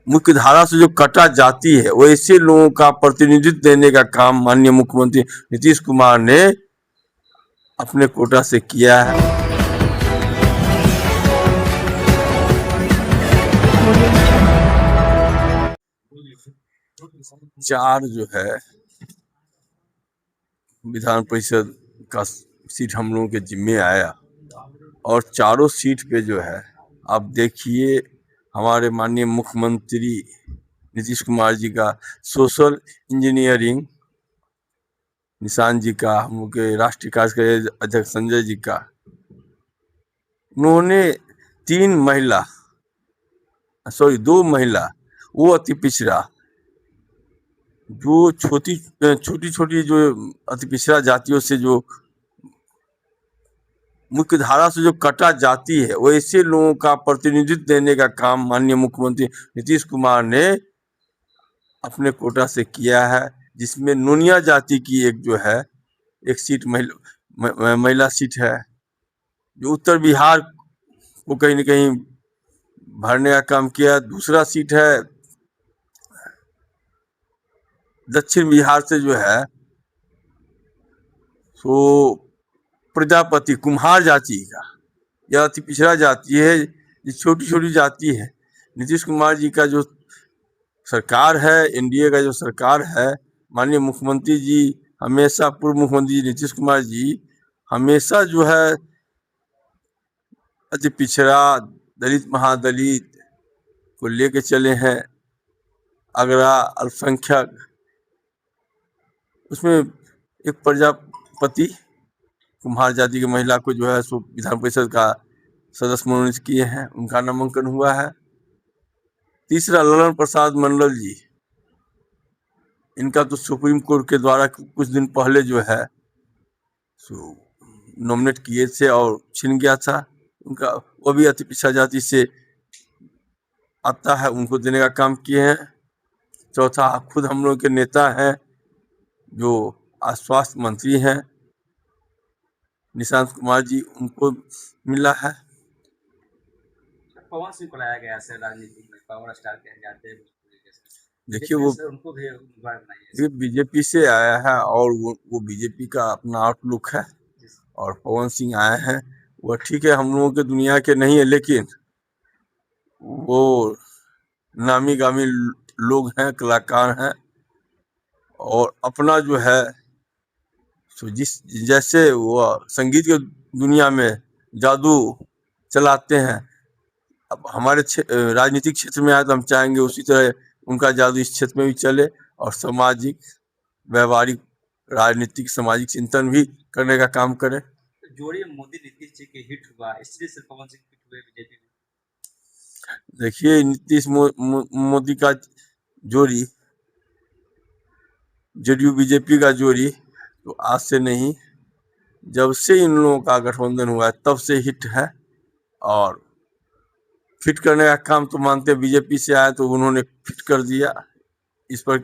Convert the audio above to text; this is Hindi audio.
मुख्य धारा से जो कटा जाती है, वैसे लोगों का प्रतिनिधित्व देने का काम माननीय मुख्यमंत्री नीतीश कुमार ने अपने कोटा से किया है। चार जो है विधान परिषद का सीट हम लोगों के जिम्मे आया और चारों सीट पे जो है आप देखिए हमारे माननीय मुख्यमंत्री नीतीश कुमार जी का सोशल इंजीनियरिंग, निशान जी का, हम लोग के राष्ट्रीय कार्यकारिणी अध्यक्ष संजय जी का, उन्होंने 2 महिला, वो अति पिछड़ा, जो छोटी छोटी जो अति पिछड़ा जातियों से जो मुख्य धारा से जो कटा जाती है, वैसे लोगों का प्रतिनिधित्व देने का काम माननीय मुख्यमंत्री नीतीश कुमार ने अपने कोटा से किया है, जिसमें नोनिया जाति की एक जो है एक सीट महिला सीट है, जो उत्तर बिहार को कहीं न कहीं भरने का काम किया। दूसरा सीट है दक्षिण बिहार से जो है सो प्रजापति कुम्हार जाति का, यह अति पिछड़ा जाति है, ये छोटी छोटी जाति है। नीतीश कुमार जी का जो सरकार है, एनडीए का जो सरकार है, माननीय मुख्यमंत्री जी हमेशा, पूर्व मुख्यमंत्री नीतीश कुमार जी हमेशा जो है अति पिछड़ा, दलित महादलित को लेके चले हैं। अगरा, अल्पसंख्यक, उसमें एक प्रजापति कुम्हार जाति की महिला को जो है सो विधान परिषद का सदस्य मनोनीत किए हैं, उनका नामांकन हुआ है। तीसरा ललन प्रसाद मंडल जी, इनका तो सुप्रीम कोर्ट के द्वारा कुछ दिन पहले जो है सो नॉमिनेट किए थे और छिन गया था उनका, वो भी अति पिछड़ा जाति से आता है, उनको देने का काम किए हैं। चौथा खुद हम लोग के नेता हैं जो स्वास्थ्य मंत्री हैं निशांत कुमार जी, उनको मिला है। पवन सिंह को लाया गया है राजनीति में, पावर स्टार कहे जाते हैं। देखिए वो उनको भी बीजेपी से आया है और वो बीजेपी का अपना आउटलुक है, और पवन सिंह आए हैं, वो ठीक है, हम लोगों के दुनिया के नहीं है, लेकिन वो नामी गामी लोग हैं, कलाकार हैं, और अपना जो है तो जैसे वो संगीत के दुनिया में जादू चलाते हैं, अब हमारे राजनीतिक क्षेत्र में आए तो हम चाहेंगे उसी तरह उनका जादू इस क्षेत्र में भी चले और सामाजिक, व्यवहारिक, राजनीतिक, सामाजिक चिंतन भी करने का काम करें। जोड़ी मोदी नीतीश जी के हिट हुआ, इसलिए सिर्फ पवन सिंह हिट हुए बीजेपी में। देखिए नीतीश मोदी का जोड़ी, जेडीयू बीजेपी का जोड़ी तो आज से नहीं, जब से इन लोगों का गठबंधन हुआ है तब से हिट है, और फिट करने का काम तो मानते बीजेपी से आए तो उन्होंने फिट कर दिया, इस पर